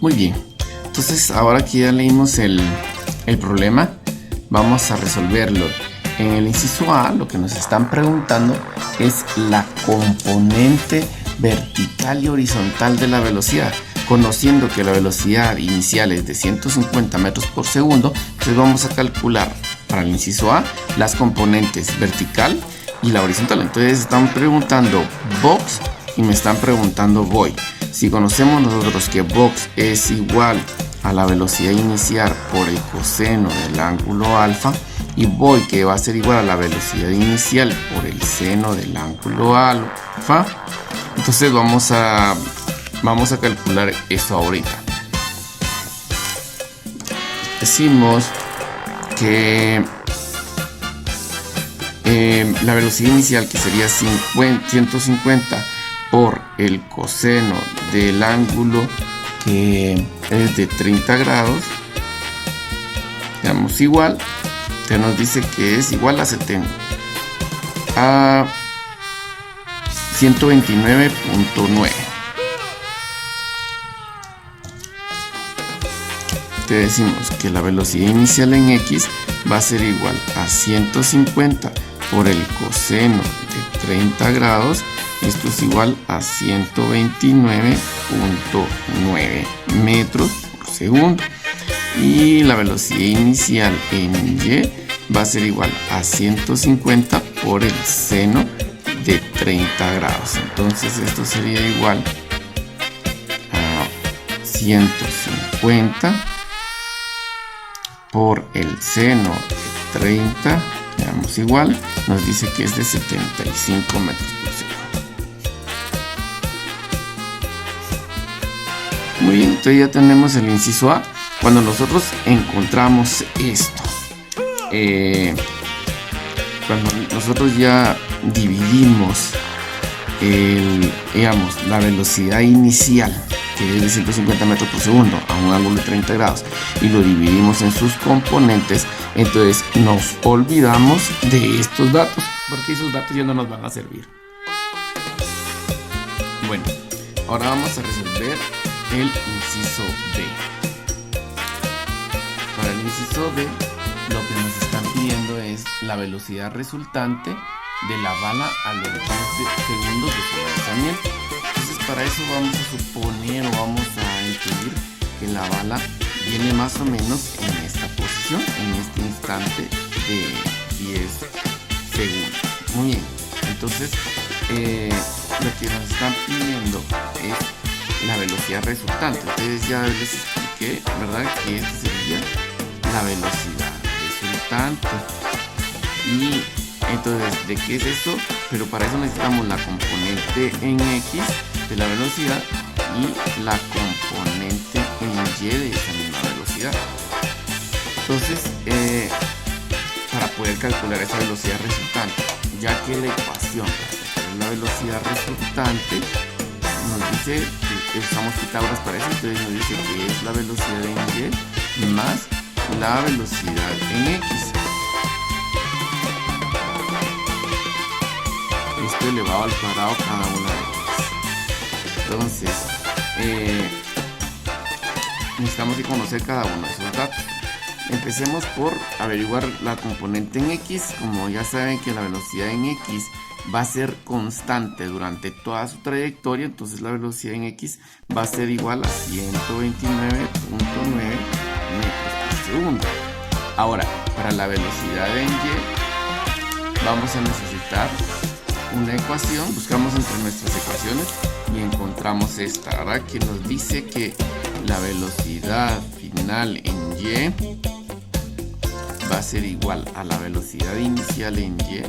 Muy bien, entonces ahora que ya leímos el problema, vamos a resolverlo. En el inciso A, lo que nos están preguntando es la componente vertical y horizontal de la velocidad. Conociendo que la velocidad inicial es de 150 metros por segundo, entonces vamos a calcular para el inciso A las componentes vertical y la horizontal. Entonces están preguntando box y me están preguntando voy. Si conocemos nosotros que box es igual a la velocidad inicial por el coseno del ángulo alfa, y voy que va a ser igual a la velocidad inicial por el seno del ángulo alfa, entonces vamos a calcular eso ahorita. Decimos que la velocidad inicial, que sería 150 por el coseno del ángulo, que es de 30 grados, digamos igual, que nos dice que es igual a 129.9. Te decimos que la velocidad inicial en X va a ser igual a 150 por el coseno de 30 grados. Esto es igual a 129.9 metros por segundo. Y la velocidad inicial en Y va a ser igual a 150 por el seno de 30 grados. Entonces esto sería igual a 150 por el seno de 30, veamos igual, nos dice que es de 75 metros por segundo. Muy bien, entonces ya tenemos el inciso A. Cuando nosotros encontramos esto, cuando nosotros ya dividimos la velocidad inicial, que es de 150 metros por segundo a un ángulo de 30 grados, y lo dividimos en sus componentes, entonces nos olvidamos de estos datos, porque esos datos ya no nos van a servir. Bueno, ahora vamos a resolver el inciso B. Para el inciso B, lo que nos están pidiendo es la velocidad resultante de la bala a los 10 segundos de su lanzamiento. Entonces para eso vamos a suponer o vamos a intuir que la bala viene más o menos en esta posición, en este instante de 10 segundos. Muy bien, entonces lo que nos están pidiendo es la velocidad resultante. Entonces ya les expliqué, ¿verdad?, que esta sería la velocidad resultante. Y entonces, ¿de qué es esto? Pero para eso necesitamos la componente en X de la velocidad y la componente en Y de esa misma velocidad. Entonces, para poder calcular esa velocidad resultante, ya que la ecuación para la velocidad resultante nos dice que usamos Pitágoras para eso, entonces nos dice que es la velocidad en Y más la velocidad en X. Esto elevado al cuadrado cada una de ellas. Entonces, necesitamos conocer cada uno de esos datos. Empecemos por averiguar la componente en X. Como ya saben que la velocidad en X va a ser constante durante toda su trayectoria, entonces la velocidad en X va a ser igual a 129.9 metros por segundo. Ahora, para la velocidad en Y vamos a necesitar una ecuación. Buscamos entre nuestras ecuaciones y encontramos esta, ¿verdad?, que nos dice que la velocidad final en Y va a ser igual a la velocidad inicial en Y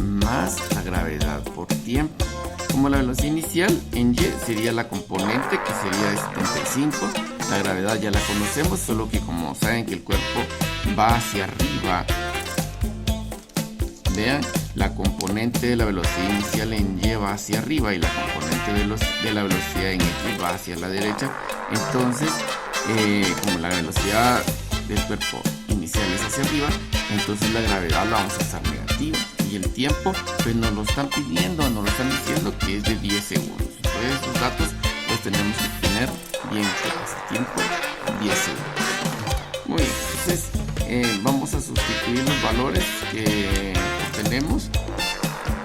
más la gravedad por tiempo. Como la velocidad inicial en Y sería la componente, que sería de 75, la gravedad ya la conocemos, solo que como saben que el cuerpo va hacia arriba, vean, la componente de la velocidad inicial en Y va hacia arriba y la componente de la velocidad en X va hacia la derecha. Entonces, como la velocidad del cuerpo inicial es hacia arriba, entonces la gravedad la vamos a usar negativa. Y el tiempo, pues nos lo están pidiendo, nos lo están diciendo que es de 10 segundos. Entonces, estos datos los tenemos que tener bien claro, tiempo 10 segundos. Muy bien, entonces vamos a sustituir los valores que tenemos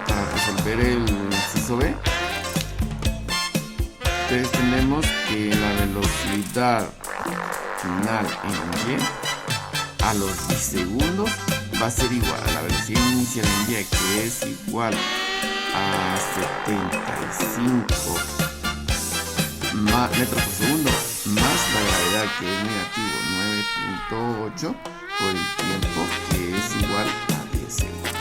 para resolver el inciso B. Entonces tenemos que la velocidad final en Y a los 10 segundos va a ser igual a la velocidad inicial en Y, que es igual a 75 metros por segundo, más la gravedad, que es negativo 9.8, por el tiempo, que es igual a 10 segundos.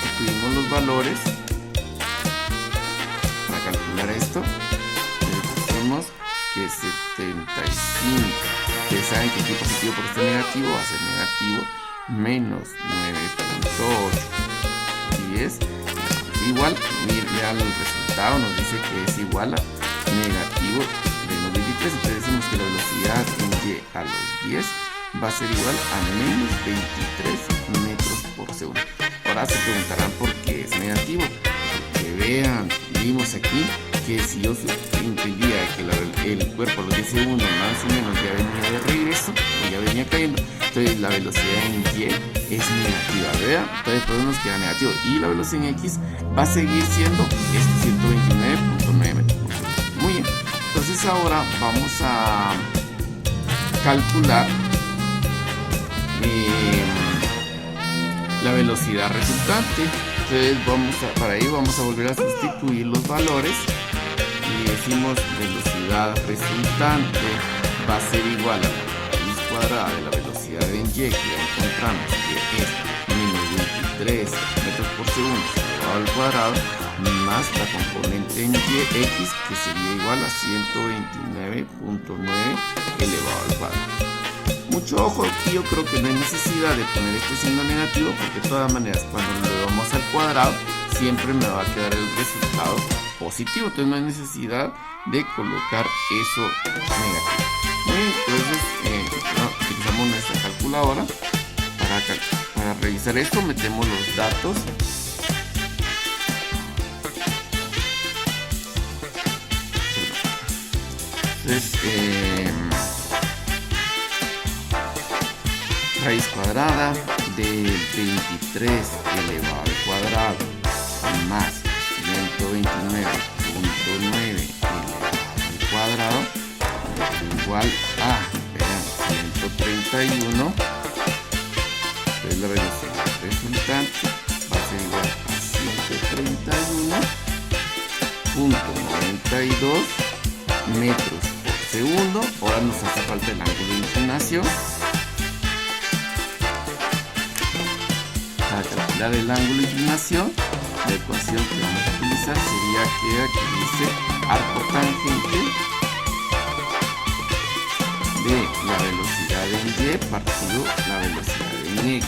Sustituimos los valores para calcular esto. Decimos que 75, ustedes saben que aquí positivo por este negativo va a ser negativo, menos 9.8, 10, igual, vean el resultado, nos dice que es igual a negativo menos 23. Entonces decimos que la velocidad en Y a los 10 va a ser igual a menos 23 metros por segundo. Ahora se preguntarán por qué es negativo. Porque vean, vimos aquí que si yo entendía que el cuerpo a los 10 segundos más o menos ya venía de regreso, o ya venía cayendo, entonces la velocidad en Y es negativa, ¿vean? Entonces por eso nos queda negativo. Y la velocidad en X va a seguir siendo 129.9 metros por segundo. Muy bien, entonces ahora vamos a calcular la velocidad resultante. Entonces para ello vamos a volver a sustituir los valores y decimos velocidad resultante va a ser igual a la raíz cuadrada de la velocidad en Y, que ya encontramos que es menos 23 metros por segundo elevado al cuadrado, más la componente en Y, X, que sería igual a 129.9 elevado al cuadrado. Mucho ojo, aquí yo creo que no hay necesidad de poner este signo negativo, porque de todas maneras cuando lo llevamos al cuadrado siempre me va a quedar el resultado positivo, entonces no hay necesidad de colocar eso negativo. Muy bien, entonces utilizamos nuestra calculadora para revisar esto. Metemos los datos. Entonces raíz cuadrada de 23 elevado al cuadrado más 129.9 elevado al cuadrado igual a 131. Entonces la velocidad resultante va a ser igual a 131.92 metros por segundo. Ahora nos hace falta el ángulo de inclinación. Para calcular el ángulo de inclinación, la ecuación que vamos a utilizar sería que aquí dice arco tangente de la velocidad en Y partido la velocidad en X.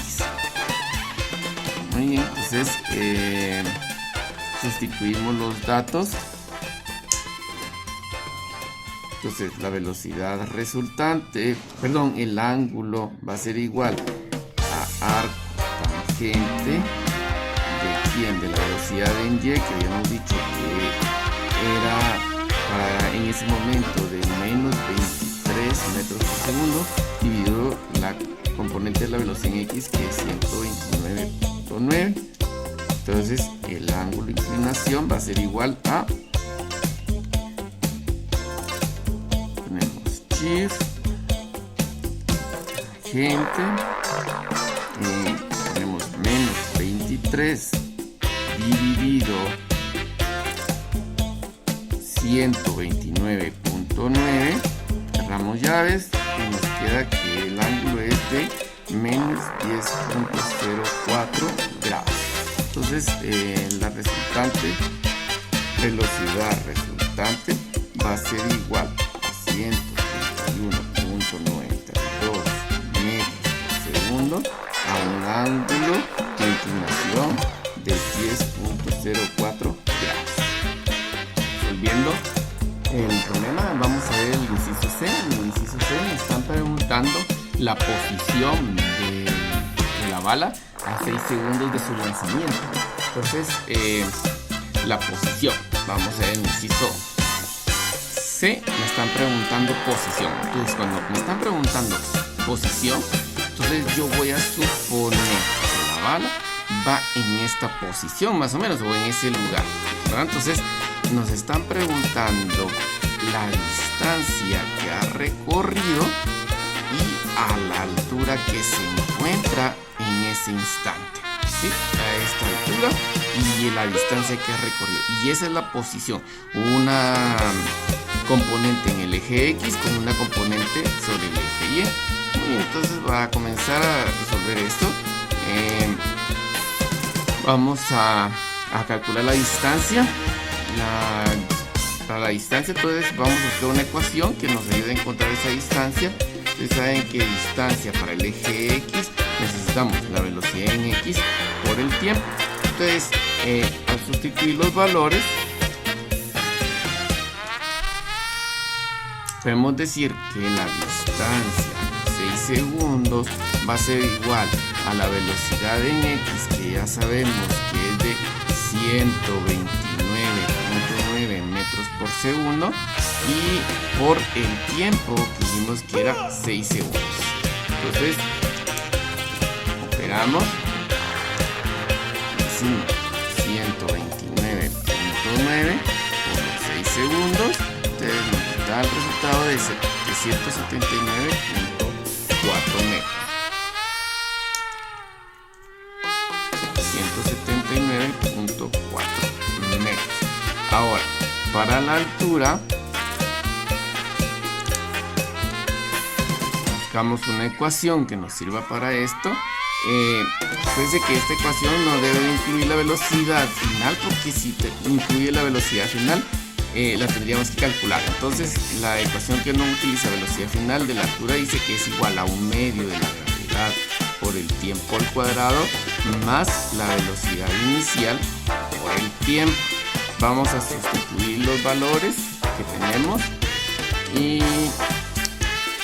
Muy bien, entonces sustituimos los datos. Entonces la velocidad resultante, el ángulo va a ser igual a arco tangente de la velocidad en Y, que habíamos dicho que era en ese momento de menos 23 metros por segundo, dividido la componente de la velocidad en X, que es 129.9. entonces el ángulo de inclinación va a ser igual a, ponemos shift tangente, tenemos menos 23 dividido 129.9, cerramos llaves y nos queda que el ángulo es de menos 10.04 grados. Entonces la velocidad resultante va a ser igual a 131.92 metros por segundo a un ángulo de inclinación de 10.04 grados. Resolviendo el problema, vamos a ver el inciso C. En el inciso C me están preguntando la posición de la bala a 6 segundos de su lanzamiento. Entonces la posición, vamos a ver el inciso C. C me están preguntando posición. Entonces cuando me están preguntando posición, entonces yo voy a suponer que la bala va en esta posición más o menos, o en ese lugar, ¿verdad? Entonces nos están preguntando la distancia que ha recorrido y a la altura que se encuentra en ese instante, ¿sí? A esta altura y la distancia que ha recorrido, y esa es la posición, una componente en el eje X con una componente sobre el eje Y. Muy bien, entonces va a comenzar a resolver esto. Vamos a calcular la distancia. Para la distancia, entonces vamos a hacer una ecuación que nos ayude a encontrar esa distancia. Ustedes saben que distancia para el eje X necesitamos la velocidad en X por el tiempo. Entonces, al sustituir los valores, podemos decir que la distancia 6 segundos va a ser igual a la velocidad en X, que ya sabemos que es de 129.9 metros por segundo, y por el tiempo que dijimos que era 6 segundos. Entonces, operamos 129.9 por los 6 segundos. Entonces nos da el resultado de 779.4 metros. 179.4 metros. Ahora, para la altura, buscamos una ecuación que nos sirva para esto. Fíjense que esta ecuación no debe incluir la velocidad final, porque si incluye la velocidad final, la tendríamos que calcular. Entonces la ecuación que no utiliza velocidad final de la altura dice que es igual a 1/2 de la gravedad por el tiempo al cuadrado más la velocidad inicial por el tiempo. Vamos a sustituir los valores que tenemos y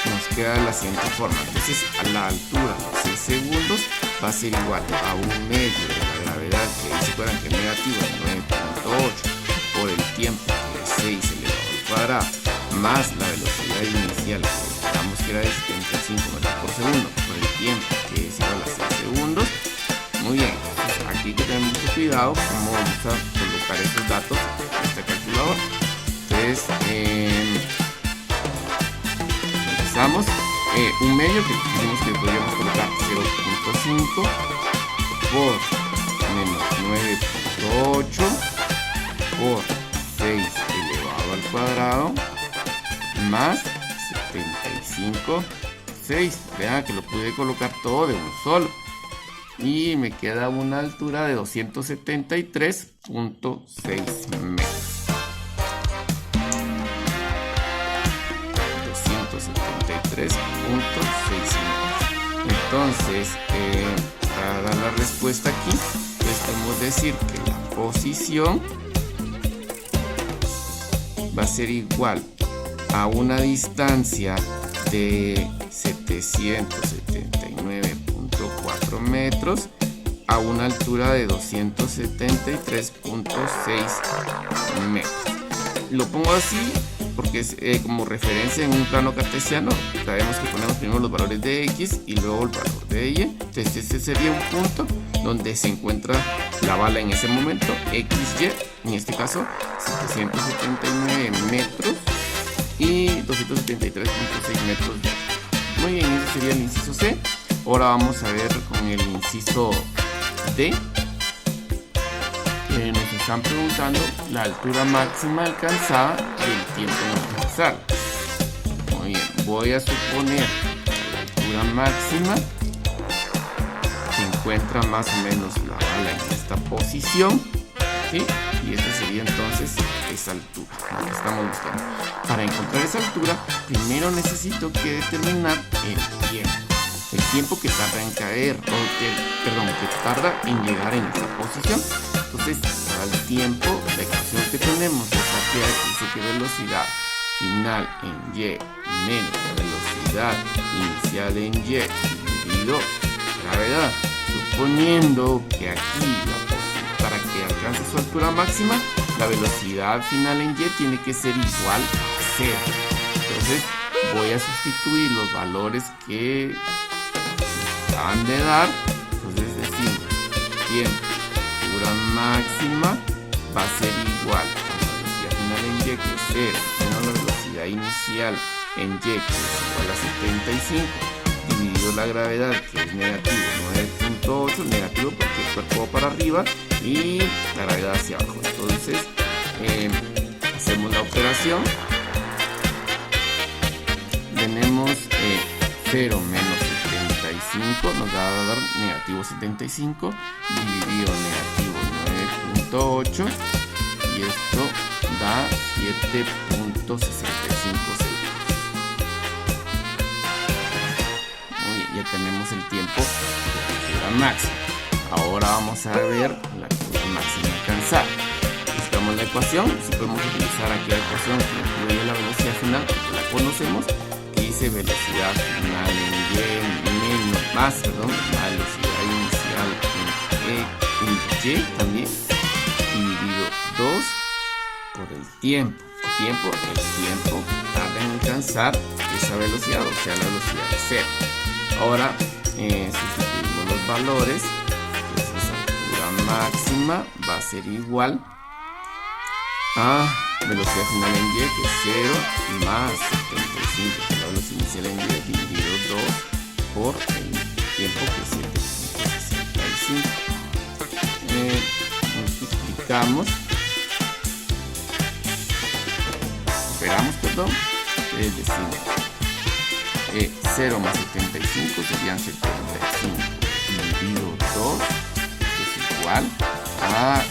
nos queda de la siguiente forma. Entonces a la altura de 6 segundos va a ser igual a 1/2 de la gravedad, que ahí se acuerdan que es negativo, 9.8 por el tiempo, que es 6 elevado al cuadrado, más la velocidad inicial, que esperamos que era de 75 metros por segundo, por el tiempo, que es igual a 6 segundos. Muy bien, entonces aquí hay que tener mucho cuidado cómo vamos a colocar esos datos en esta calculadora. Entonces, empezamos. 1/2, que dijimos que podríamos colocar 0.5 por menos 9.8 por 6 elevado al cuadrado más 75.6. Vean que lo pude colocar todo de un solo. Y me queda una altura de 273.6 metros. 273.6 metros. Entonces, para dar la respuesta aquí, pues podemos decir que la posición va a ser igual a una distancia de 779.4 metros a una altura de 273.6 metros. Lo pongo así porque es como referencia en un plano cartesiano. Sabemos que ponemos primero los valores de X y luego el valor de Y. Entonces este sería un punto donde se encuentra la bala en ese momento, XY, en este caso 779 metros y 273.6 metros. Muy bien, ese sería el inciso C. Ahora vamos a ver con el inciso D. Nos están preguntando la altura máxima alcanzada y el tiempo de alcanzar. Muy bien, voy a suponer la altura máxima se encuentra más o menos la bala en esta posición, ¿sí? Y esta sería entonces esa altura que estamos buscando. Para encontrar esa altura, primero necesito que determinar el tiempo que tarda en caer, que tarda en llegar en esa posición. Entonces, para el tiempo, la ecuación que tenemos es que dice que velocidad final en Y menos la velocidad inicial en Y dividido gravedad. Suponiendo que aquí, para que alcance su altura máxima, la velocidad final en Y tiene que ser igual a 0. Entonces voy a sustituir los valores que acaban de dar. Entonces decimos tiempo, altura máxima va a ser igual a la velocidad final en y, que es 0, menos la velocidad inicial en y, que es igual a 75, dividido la gravedad, que es negativo 9.8, negativo porque el cuerpo va para arriba y la gravedad hacia abajo. Entonces hacemos la operación. Tenemos 0 menos 75 nos va a dar negativo 75 dividido negativo 9.8 y esto da 7.65 segundos. Muy bien, ya tenemos el tiempo de altura máxima. Ahora vamos a ver la altura máxima alcanzada. Buscamos la ecuación. Si podemos utilizar aquí la ecuación que incluye la velocidad final, porque la conocemos, que dice velocidad final en la velocidad inicial en y también, dividido 2 por el tiempo. El tiempo tarda en alcanzar esa velocidad, o sea, la velocidad de 0. Ahora sustituimos los valores. Entonces altura máxima va a ser igual a velocidad final en y, que es 0, más 75, que es la velocidad inicial en y, dividido 2 por el tiempo, que es 7.65. Multiplicamos, operamos, perdón, es decir, 0 más 75 serían 75 dividido 2, que es igual a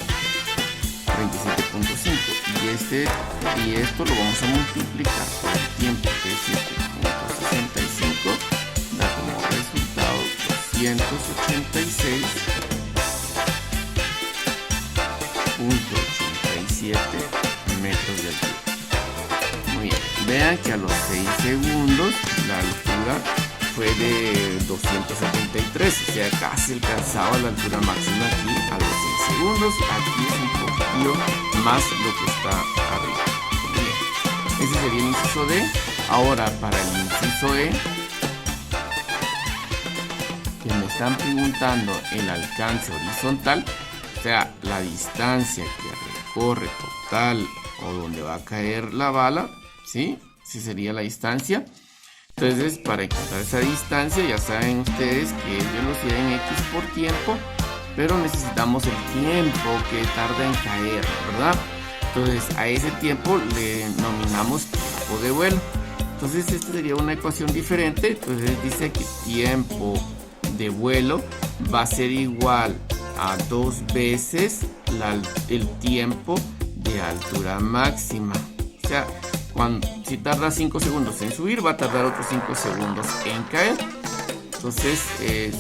37.5, y esto lo vamos a multiplicar por el tiempo, que es 7.65, da como resultado 286.87 metros de altura. Muy bien, vean que a los 6 segundos la altura fue de 273, o sea, casi alcanzaba la altura máxima aquí a los 6 segundos. Aquí es un poquito más lo que está arriba. Bien, ese sería el inciso D. Ahora para el inciso E, que me están preguntando el alcance horizontal, o sea, la distancia que recorre total o donde va a caer la bala, ¿sí? Sí sería la distancia. Entonces, para encontrar esa distancia, ya saben ustedes que es velocidad en X por tiempo, pero necesitamos el tiempo que tarda en caer, ¿verdad? Entonces, a ese tiempo le denominamos tiempo de vuelo. Entonces, esta sería una ecuación diferente. Entonces, dice que tiempo de vuelo va a ser igual a 2 veces el tiempo de altura máxima. O sea, si tarda 5 segundos en subir, va a tardar otros 5 segundos en caer. Entonces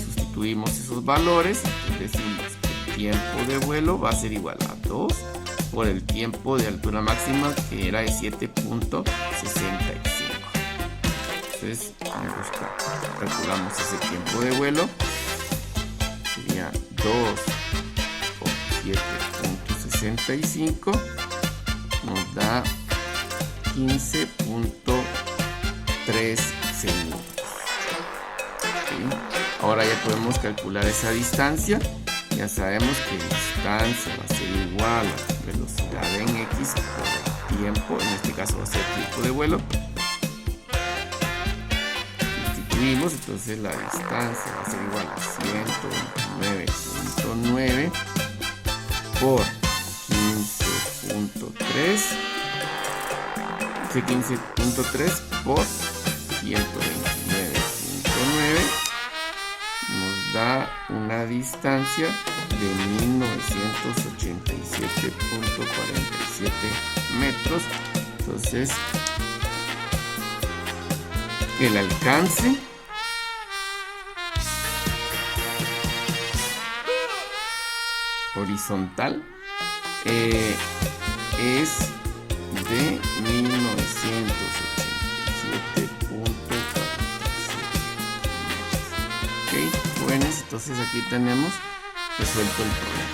sustituimos esos valores. Decimos que el tiempo de vuelo va a ser igual a 2 por el tiempo de altura máxima, que era de 7.65. Entonces calculamos ese tiempo de vuelo. Sería 2 por 7.65 nos da 15.3 segundos. ¿Sí? Ahora ya podemos calcular esa distancia. Ya sabemos que distancia va a ser igual a velocidad en X por tiempo. En este caso va a ser tiempo de vuelo. Sustituimos, entonces la distancia va a ser igual a 129.9 por 15.3 por 129.9 nos da una distancia de 1987.47 metros. Entonces el alcance horizontal es de 1987.47 metros. Ok, bueno, entonces aquí tenemos resuelto el problema.